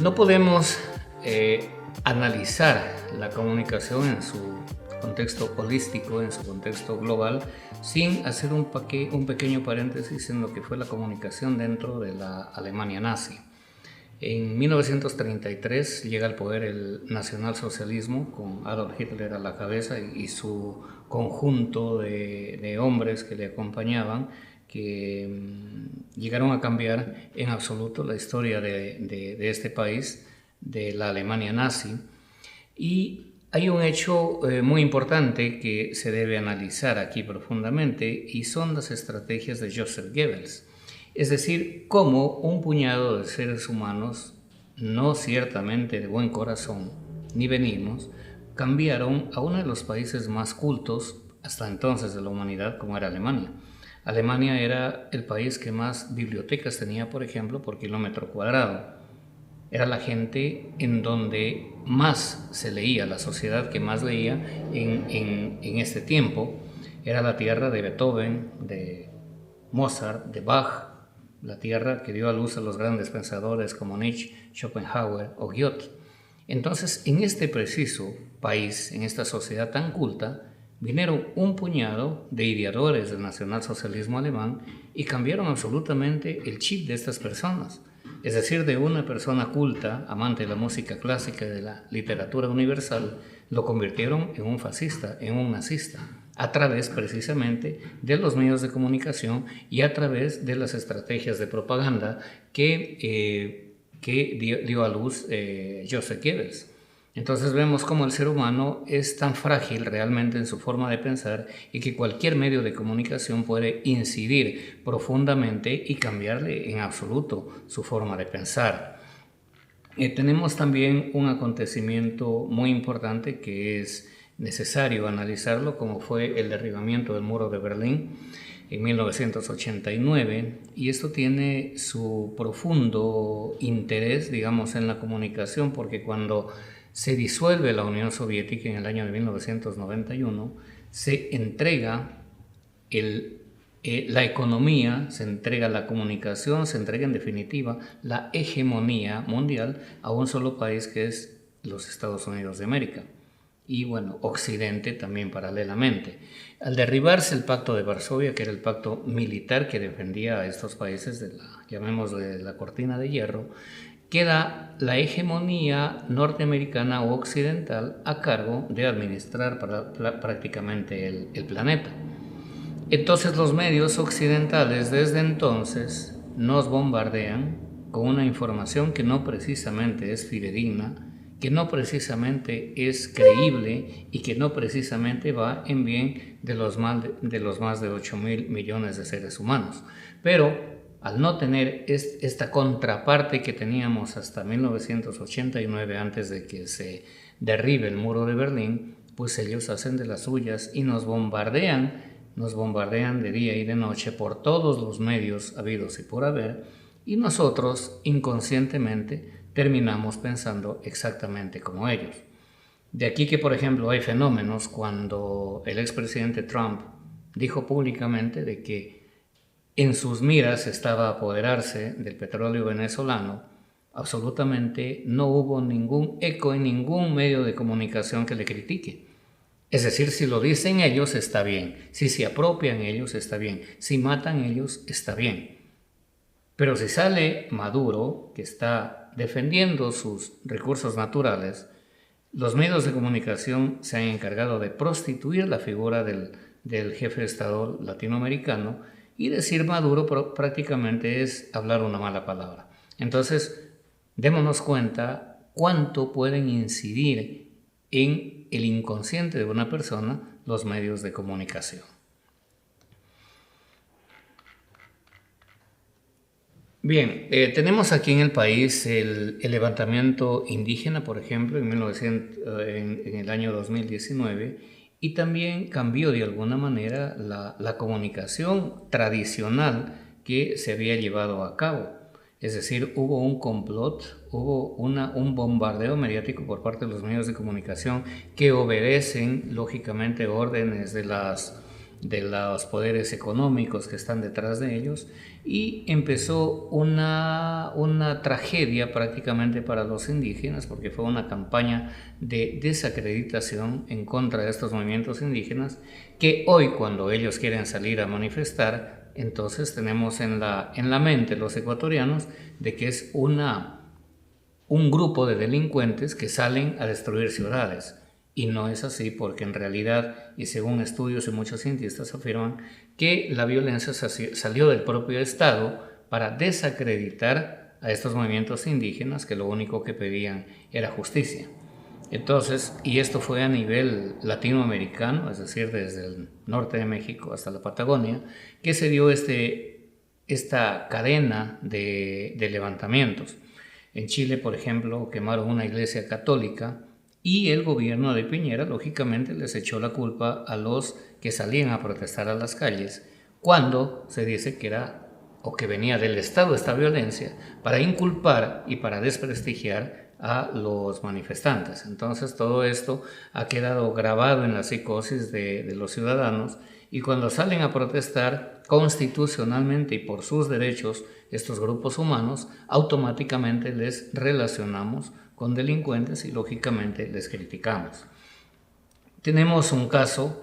No podemos analizar la comunicación en su contexto holístico, en su contexto global, sin hacer un pequeño paréntesis en lo que fue la comunicación dentro de la Alemania nazi. En 1933 llega al poder el nacionalsocialismo con Adolf Hitler a la cabeza y su conjunto de hombres que le acompañaban, que llegaron a cambiar en absoluto la historia de este país, de la Alemania nazi. Y hay un hecho muy importante que se debe analizar aquí profundamente, y son las estrategias de Joseph Goebbels. Es decir, cómo un puñado de seres humanos, no ciertamente de buen corazón ni benignos, cambiaron a uno de los países más cultos hasta entonces de la humanidad, como era Alemania. Alemania era el país que más bibliotecas tenía, por ejemplo, por kilómetro cuadrado. Era la gente en donde más se leía, la sociedad que más leía en este tiempo. Era la tierra de Beethoven, de Mozart, de Bach, la tierra que dio a luz a los grandes pensadores como Nietzsche, Schopenhauer o Goethe. Entonces, en este preciso país, en esta sociedad tan culta, vinieron un puñado de ideadores del nacionalsocialismo alemán y cambiaron absolutamente el chip de estas personas. Es decir, de una persona culta, amante de la música clásica y de la literatura universal, lo convirtieron en un fascista, en un nazista, a través precisamente de los medios de comunicación y a través de las estrategias de propaganda que dio a luz Joseph Goebbels. Entonces vemos cómo el ser humano es tan frágil realmente en su forma de pensar y que cualquier medio de comunicación puede incidir profundamente y cambiarle en absoluto su forma de pensar. Tenemos también un acontecimiento muy importante que es necesario analizarlo, como fue el derribamiento del muro de Berlín en 1989, y esto tiene su profundo interés, digamos, en la comunicación, porque cuando se disuelve la Unión Soviética en el año de 1991, se entrega la economía, se entrega la comunicación, se entrega en definitiva la hegemonía mundial a un solo país, que es los Estados Unidos de América. Y bueno, Occidente también paralelamente. Al derribarse el Pacto de Varsovia, que era el pacto militar que defendía a estos países de llamémosle la cortina de hierro, queda la hegemonía norteamericana o occidental a cargo de administrar prácticamente el planeta. Entonces los medios occidentales desde entonces nos bombardean con una información que no precisamente es fidedigna, que no precisamente es creíble y que no precisamente va en bien de los más de 8.000 millones de seres humanos. Pero al no tener esta contraparte que teníamos hasta 1989, antes de que se derribe el muro de Berlín, pues ellos hacen de las suyas y nos bombardean de día y de noche por todos los medios habidos y por haber, y nosotros inconscientemente terminamos pensando exactamente como ellos. De aquí que, por ejemplo, hay fenómenos cuando el expresidente Trump dijo públicamente de que en sus miras estaba apoderarse del petróleo venezolano. Absolutamente no hubo ningún eco en ningún medio de comunicación que le critique. Es decir, si lo dicen ellos está bien, si se apropian ellos está bien, si matan ellos está bien. Pero si sale Maduro, que está defendiendo sus recursos naturales, los medios de comunicación se han encargado de prostituir la figura del jefe de Estado latinoamericano, y decir Maduro prácticamente es hablar una mala palabra. Entonces, démonos cuenta cuánto pueden incidir en el inconsciente de una persona los medios de comunicación. Bien, tenemos aquí en el país el levantamiento indígena, por ejemplo, en el año 2019, y también cambió de alguna manera la comunicación tradicional que se había llevado a cabo. Es decir, hubo un complot, hubo un bombardeo mediático por parte de los medios de comunicación que obedecen lógicamente órdenes de de los poderes económicos que están detrás de ellos, y empezó una tragedia prácticamente para los indígenas, porque fue una campaña de desacreditación en contra de estos movimientos indígenas, que hoy, cuando ellos quieren salir a manifestar, entonces tenemos en la mente los ecuatorianos de que es un grupo de delincuentes que salen a destruir ciudades. Y no es así, porque en realidad, y según estudios y muchos cientistas afirman, que la violencia salió del propio Estado para desacreditar a estos movimientos indígenas, que lo único que pedían era justicia. Entonces, y esto fue a nivel latinoamericano, es decir, desde el norte de México hasta la Patagonia, que se dio esta cadena de levantamientos. En Chile, por ejemplo, quemaron una iglesia católica, y el gobierno de Piñera, lógicamente, les echó la culpa a los que salían a protestar a las calles, cuando se dice que era o que venía del Estado esta violencia, para inculpar y para desprestigiar a los manifestantes. Entonces todo esto ha quedado grabado en la psicosis de los ciudadanos, y cuando salen a protestar constitucionalmente y por sus derechos estos grupos humanos, automáticamente les relacionamos con delincuentes y lógicamente les criticamos. Tenemos un caso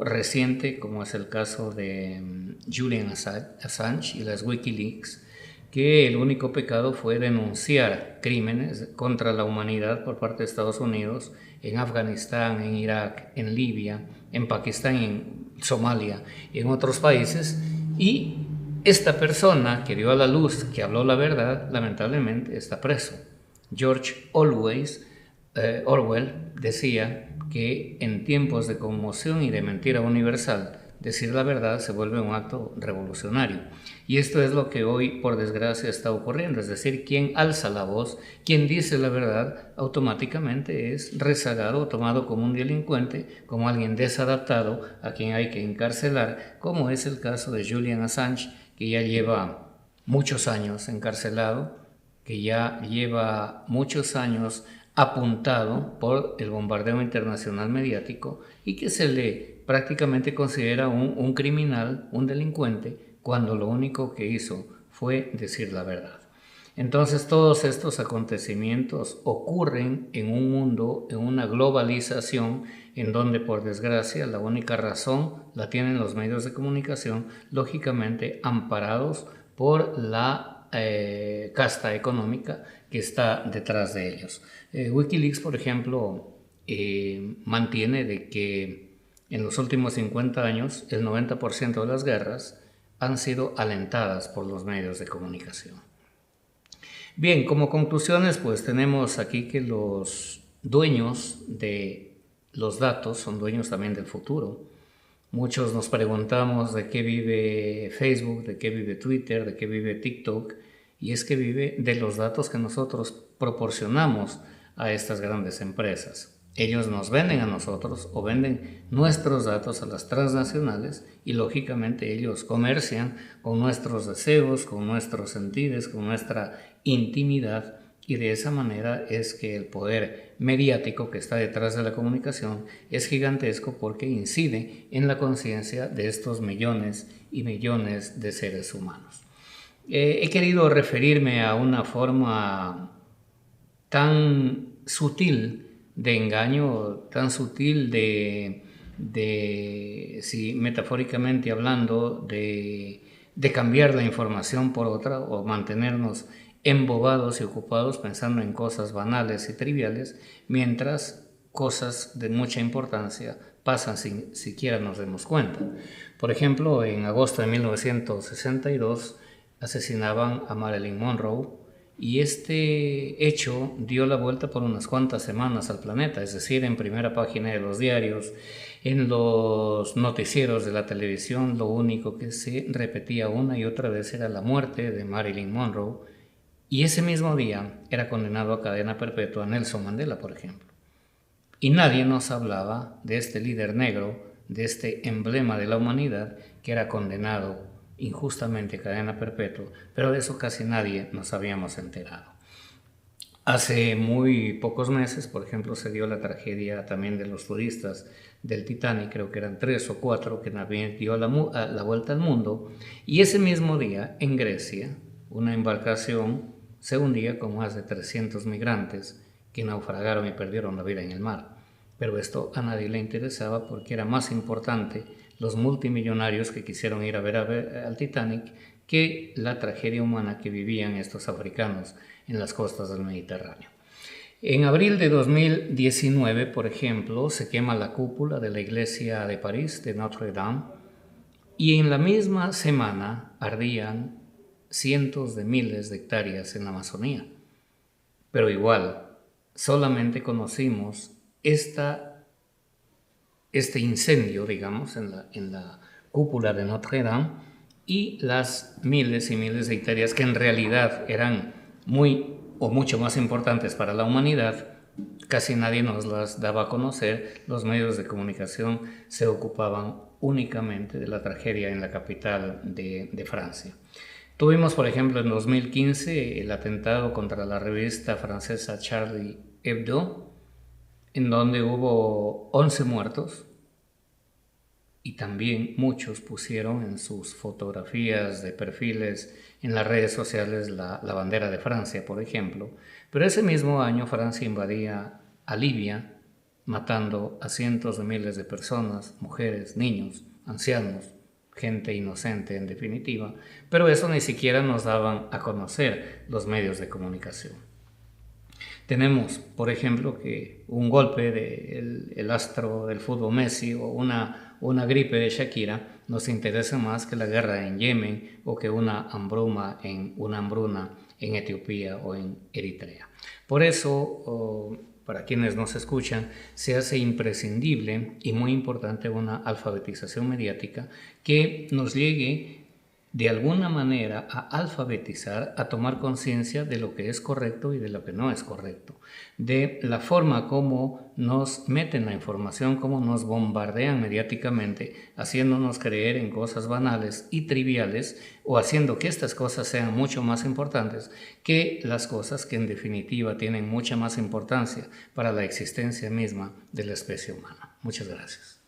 reciente, como es el caso de Julian Assange y las Wikileaks, que el único pecado fue denunciar crímenes contra la humanidad por parte de Estados Unidos en Afganistán, en Irak, en Libia, en Pakistán, en Somalia y en otros países, y esta persona que dio a la luz, que habló la verdad, lamentablemente está preso. George Orwell decía que en tiempos de conmoción y de mentira universal, decir la verdad se vuelve un acto revolucionario. Y esto es lo que hoy, por desgracia, está ocurriendo. Es decir, quien alza la voz, quien dice la verdad, automáticamente es rezagado o tomado como un delincuente, como alguien desadaptado a quien hay que encarcelar, como es el caso de Julian Assange, que ya lleva muchos años encarcelado, que ya lleva muchos años apuntado por el bombardeo internacional mediático, y que se le prácticamente considera un criminal, un delincuente, cuando lo único que hizo fue decir la verdad. Entonces todos estos acontecimientos ocurren en un mundo, en una globalización, en donde por desgracia la única razón la tienen los medios de comunicación, lógicamente amparados por la casta económica que está detrás de ellos. Wikileaks, por ejemplo, mantiene de que en los últimos 50 años el 90% de las guerras han sido alentadas por los medios de comunicación. Bien, como conclusiones, pues tenemos aquí que los dueños de los datos son dueños también del futuro. Muchos nos preguntamos de qué vive Facebook, de qué vive Twitter, de qué vive TikTok, y es que vive de los datos que nosotros proporcionamos a estas grandes empresas. Ellos nos venden a nosotros o venden nuestros datos a las transnacionales, y lógicamente ellos comercian con nuestros deseos, con nuestros sentidos, con nuestra intimidad, y de esa manera es que el poder mediático que está detrás de la comunicación es gigantesco, porque incide en la conciencia de estos millones y millones de seres humanos. He querido referirme a una forma tan sutil de engaño, tan sutil si metafóricamente hablando, de cambiar la información por otra, o mantenernos embobados y ocupados pensando en cosas banales y triviales, mientras cosas de mucha importancia pasan sin siquiera nos demos cuenta. Por ejemplo, en agosto de 1962 asesinaban a Marilyn Monroe, y este hecho dio la vuelta por unas cuantas semanas al planeta, es decir, en primera página de los diarios, en los noticieros de la televisión, lo único que se repetía una y otra vez era la muerte de Marilyn Monroe. Y ese mismo día era condenado a cadena perpetua Nelson Mandela, por ejemplo. Y nadie nos hablaba de este líder negro, de este emblema de la humanidad, que era condenado injustamente a cadena perpetua, pero de eso casi nadie nos habíamos enterado. Hace muy pocos meses, por ejemplo, se dio la tragedia también de los turistas del Titanic, creo que eran 3 o 4, que también dio la vuelta al mundo. Y ese mismo día, en Grecia, una embarcación se hundía con más de 300 migrantes que naufragaron y perdieron la vida en el mar. Pero esto a nadie le interesaba porque era más importante los multimillonarios que quisieron ir a ver al Titanic que la tragedia humana que vivían estos africanos en las costas del Mediterráneo. En abril de 2019, por ejemplo, se quema la cúpula de la iglesia de París, de Notre Dame, y en la misma semana ardían cientos de miles de hectáreas en la Amazonía. Pero igual, solamente conocimos este incendio, digamos, en la cúpula de Notre Dame, y las miles y miles de hectáreas que en realidad eran muy o mucho más importantes para la humanidad, casi nadie nos las daba a conocer. Los medios de comunicación se ocupaban únicamente de la tragedia en la capital de Francia. Tuvimos, por ejemplo, en 2015 el atentado contra la revista francesa Charlie Hebdo, en donde hubo 11 muertos, y también muchos pusieron en sus fotografías de perfiles en las redes sociales la bandera de Francia, por ejemplo. Pero ese mismo año Francia invadía a Libia, matando a cientos de miles de personas, mujeres, niños, ancianos, gente inocente en definitiva, pero eso ni siquiera nos daban a conocer los medios de comunicación. Tenemos, por ejemplo, que un golpe del astro del fútbol Messi o una gripe de Shakira nos interesa más que la guerra en Yemen o que una hambruna en Etiopía o en Eritrea. Por eso, para quienes nos escuchan, se hace imprescindible y muy importante una alfabetización mediática que nos llegue de alguna manera a alfabetizar, a tomar conciencia de lo que es correcto y de lo que no es correcto, de la forma como nos meten la información, cómo nos bombardean mediáticamente, haciéndonos creer en cosas banales y triviales o haciendo que estas cosas sean mucho más importantes que las cosas que en definitiva tienen mucha más importancia para la existencia misma de la especie humana. Muchas gracias.